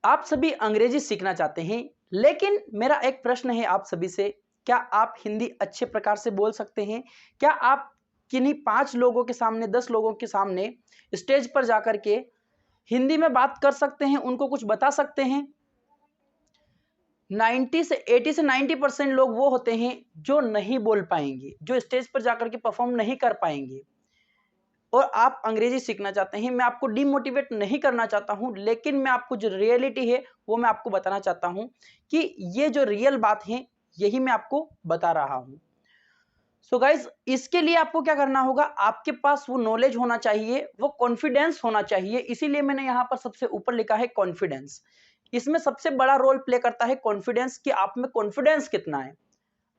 आप सभी अंग्रेजी सीखना चाहते हैं, लेकिन मेरा एक प्रश्न है आप सभी से, क्या आप हिंदी अच्छे प्रकार से बोल सकते हैं? क्या आप किन्हीं 5 लोगों के सामने, 10 लोगों के सामने स्टेज पर जाकर के हिंदी में बात कर सकते हैं, उनको कुछ बता सकते हैं? 80 से 90% लोग वो होते हैं जो नहीं बोल पाएंगे, जो स्टेज पर जाकर के परफॉर्म नहीं कर पाएंगे। और आप अंग्रेजी सीखना चाहते हैं, मैं आपको डिमोटिवेट नहीं करना चाहता हूं, लेकिन मैं आपको जो रियलिटी है वो मैं आपको बताना चाहता हूं कि ये जो रियल बात है यही मैं आपको बता रहा हूं। सो गाइज, इसके लिए आपको क्या करना होगा, आपके पास वो नॉलेज होना चाहिए, वो कॉन्फिडेंस होना चाहिए। इसीलिए मैंने यहां पर सबसे ऊपर लिखा है कॉन्फिडेंस। इसमें सबसे बड़ा रोल प्ले करता है कॉन्फिडेंस, कि आप में कॉन्फिडेंस कितना है।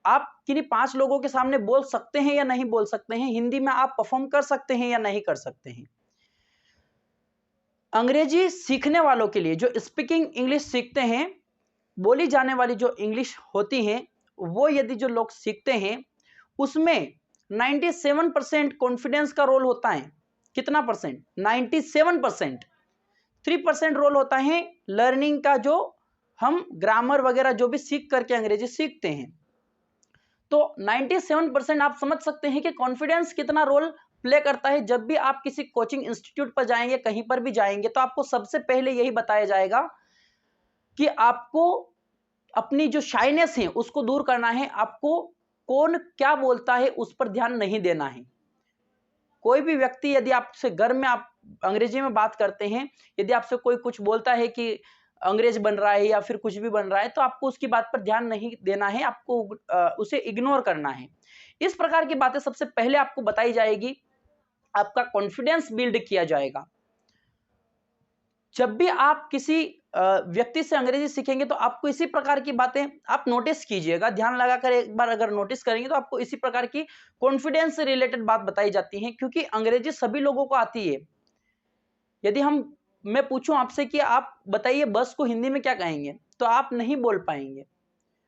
आप किन्हीं 5 लोगों के सामने बोल सकते हैं या नहीं बोल सकते हैं, हिंदी में आप परफॉर्म कर सकते हैं या नहीं कर सकते हैं। अंग्रेजी सीखने वालों के लिए, जो स्पीकिंग इंग्लिश सीखते हैं, बोली जाने वाली जो इंग्लिश होती है, वो यदि जो लोग सीखते हैं उसमें 97% कॉन्फिडेंस का रोल होता है। कितना परसेंट? 97%। 3% रोल होता है लर्निंग का, जो हम ग्रामर वगैरह जो भी सीख करके अंग्रेजी सीखते हैं। तो 97% आप समझ सकते हैं कि कॉन्फिडेंस कितना रोल प्ले करता है। जब भी आप किसी कोचिंग इंस्टीट्यूट पर जाएंगे, कहीं पर भी जाएंगे, तो आपको सबसे पहले यही बताया जाएगा कि आपको अपनी जो शाइनेस है उसको दूर करना है। आपको कौन क्या बोलता है उस पर ध्यान नहीं देना है। कोई भी व्यक्ति यदि आपसे घर में आप अंग्रेजी में बात करते हैं, यदि आपसे कोई कुछ बोलता है कि अंग्रेज बन रहा है या फिर कुछ भी बन रहा है, तो आपको उसकी बात पर ध्यान नहीं देना है, आपको उसे इग्नोर करना है। इस प्रकार की बातें सबसे पहले आपको बताई जाएगी, आपका कॉन्फिडेंस बिल्ड किया जाएगा। जब भी आप किसी व्यक्ति से अंग्रेजी सीखेंगे तो आपको इसी प्रकार की बातें आप नोटिस कीजिएगा, ध्यान लगाकर एक बार अगर नोटिस करेंगे तो आपको इसी प्रकार की कॉन्फिडेंस से रिलेटेड बात बताई जाती है, क्योंकि अंग्रेजी सभी लोगों को आती है। यदि मैं पूछूं आपसे कि आप बताइए बस को हिंदी में क्या कहेंगे, तो आप नहीं बोल पाएंगे।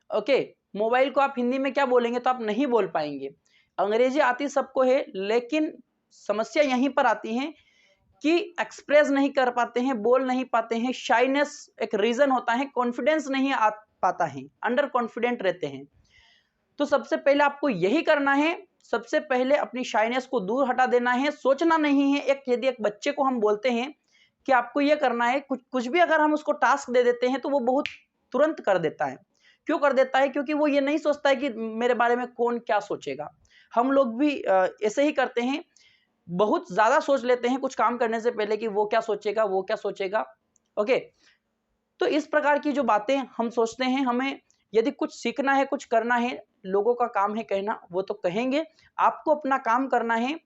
ओके, मोबाइल को आप हिंदी में क्या बोलेंगे, तो आप नहीं बोल पाएंगे। अंग्रेजी आती सबको है, लेकिन समस्या यहीं पर आती है कि एक्सप्रेस नहीं कर पाते हैं, बोल नहीं पाते हैं। शाइनेस एक रीजन होता है, कॉन्फिडेंस नहीं आ पाता है, अंडर कॉन्फिडेंट रहते हैं। तो सबसे पहले आपको यही करना है, सबसे पहले अपनी शाइनेस को दूर हटा देना है, सोचना नहीं है। यदि एक बच्चे को हम बोलते हैं कि आपको यह करना है, कुछ भी अगर हम उसको टास्क दे देते हैं तो वो बहुत तुरंत कर देता है। क्यों कर देता है? क्योंकि वो ये नहीं सोचता है कि मेरे बारे में कौन क्या सोचेगा। हम लोग भी ऐसे ही करते हैं, बहुत ज्यादा सोच लेते हैं कुछ काम करने से पहले कि वो क्या सोचेगा, वो क्या सोचेगा। ओके, तो इस प्रकार की जो बातें हम सोचते हैं, हमें यदि कुछ सीखना है, कुछ करना है, लोगों का काम है कहना, वो तो कहेंगे, आपको अपना काम करना है।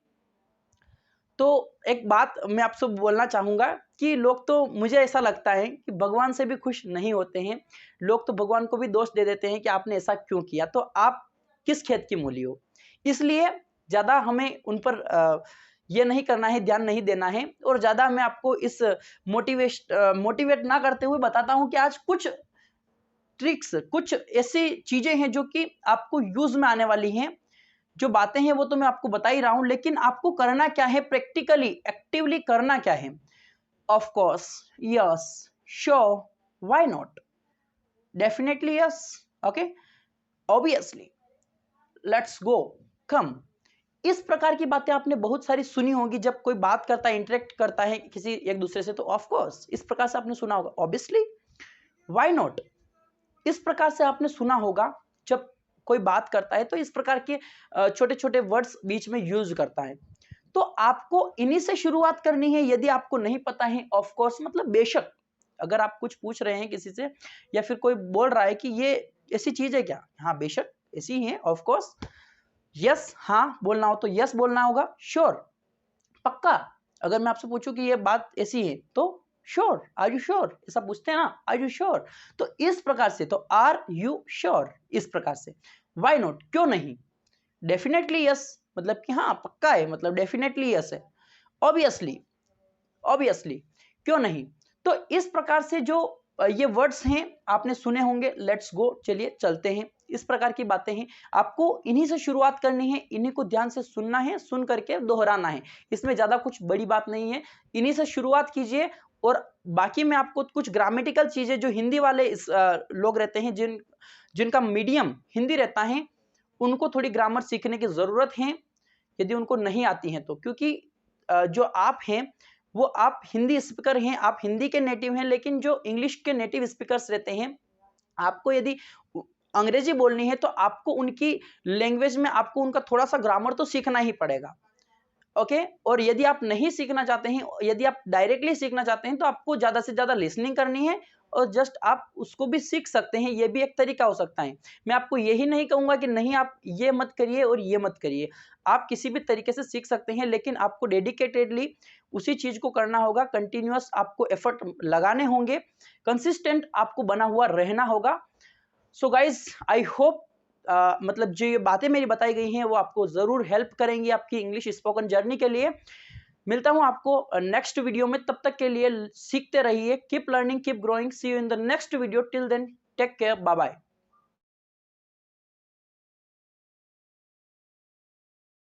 तो एक बात मैं आपसे बोलना चाहूंगा कि लोग, तो मुझे ऐसा लगता है कि भगवान से भी खुश नहीं होते हैं। लोग तो भगवान को भी दोष दे देते हैं कि आपने ऐसा क्यों किया, तो आप किस खेत की मूली हो। इसलिए ज्यादा हमें उन पर ये नहीं करना है, ध्यान नहीं देना है। और ज्यादा मैं आपको इस मोटिवेट ना करते हुए बताता हूं कि आज कुछ ट्रिक्स, कुछ ऐसी चीजें हैं जो कि आपको यूज में आने वाली हैं। जो बातें हैं वो तो मैं आपको बता ही रहा हूं, लेकिन आपको करना क्या है, प्रैक्टिकली एक्टिवली करना क्या है। Of course, yes, sure, why not, definitely yes, okay, obviously, let's go, come. इस प्रकार की बातें आपने बहुत सारी सुनी होगी। जब कोई बात करता है, इंटरेक्ट करता है किसी एक दूसरे से, तो ऑफ कोर्स इस प्रकार से आपने सुना होगा। ऑब्वियसली, व्हाई नॉट, इस प्रकार से आपने सुना होगा। जब कोई बात करता है तो इस प्रकार के छोटे छोटे वर्ड्स बीच में यूज करता है। तो आपको इन्हीं से शुरुआत करनी है। यदि आपको नहीं पता है, ऑफ कोर्स मतलब बेशक, अगर आप कुछ पूछ रहे हैं किसी से, या फिर कोई बोल रहा है कि ये ऐसी चीज है क्या, हाँ बेशक ऐसी ही है, ऑफ कोर्स, यस, हाँ बोलना हो तो यस बोलना होगा, श्योर, पक्का। अगर मैं आपसे पूछूं कि ये बात ऐसी है तो श्योर, आर यू श्योर, ऐसा पूछते हैं ना, आर यू श्योर। तो इस प्रकार से, तो आर यू श्योर, इस प्रकार से। व्हाई नॉट, क्यों नहीं, डेफिनेटली यस, मतलब कि हाँ पक्का है, मतलब डेफिनेटली यस है। ऑब्वियसली, ऑब्वियसली, क्यों नहीं। तो इस प्रकार से जो ये वर्ड्स हैं आपने सुने होंगे। लेट्स गो, चलिए चलते हैं। इस प्रकार की बातें हैं, आपको इन्हीं से शुरुआत करनी है, इन्हीं को ध्यान से सुनना है, सुन करके दोहराना है। इसमें ज्यादा कुछ बड़ी बात नहीं है, इन्हीं से शुरुआत कीजिए और बाकी मैं आपको कुछ ग्रामेटिकल चीजें जो हिंदी वाले लोग रहते हैं, जिनका मीडियम हिंदी रहता है, उनको थोड़ी ग्रामर सीखने की जरूरत है यदि उनको नहीं आती हैं तो। क्योंकि जो आप हैं वो आप हिंदी स्पीकर हैं, आप हिंदी के नेटिव हैं, लेकिन जो इंग्लिश के नेटिव स्पीकर्स रहते हैं, आपको यदि अंग्रेजी बोलनी है तो आपको उनकी लैंग्वेज में आपको उनका थोड़ा सा ग्रामर तो सीखना ही पड़ेगा। ओके, और यदि आप नहीं सीखना चाहते हैं, यदि आप डायरेक्टली सीखना चाहते हैं, तो आपको ज्यादा से ज्यादा लिसनिंग करनी है और जस्ट आप उसको भी सीख सकते हैं, ये भी एक तरीका हो सकता है। मैं आपको यही नहीं कहूंगा कि नहीं आप ये मत करिए और ये मत करिए, आप किसी भी तरीके से सीख सकते हैं, लेकिन आपको डेडिकेटेडली उसी चीज को करना होगा, कंटिन्यूअस आपको एफर्ट लगाने होंगे, कंसिस्टेंट आपको बना हुआ रहना होगा। सो गाइज आई होप मतलब जो ये बातें मेरी बताई गई हैं वो आपको जरूर हेल्प करेंगी आपकी इंग्लिश स्पोकन जर्नी के लिए। मिलता हूं आपको नेक्स्ट वीडियो में, तब तक के लिए सीखते रहिए, keep learning, keep growing, see you in the next video, till then take care, bye bye.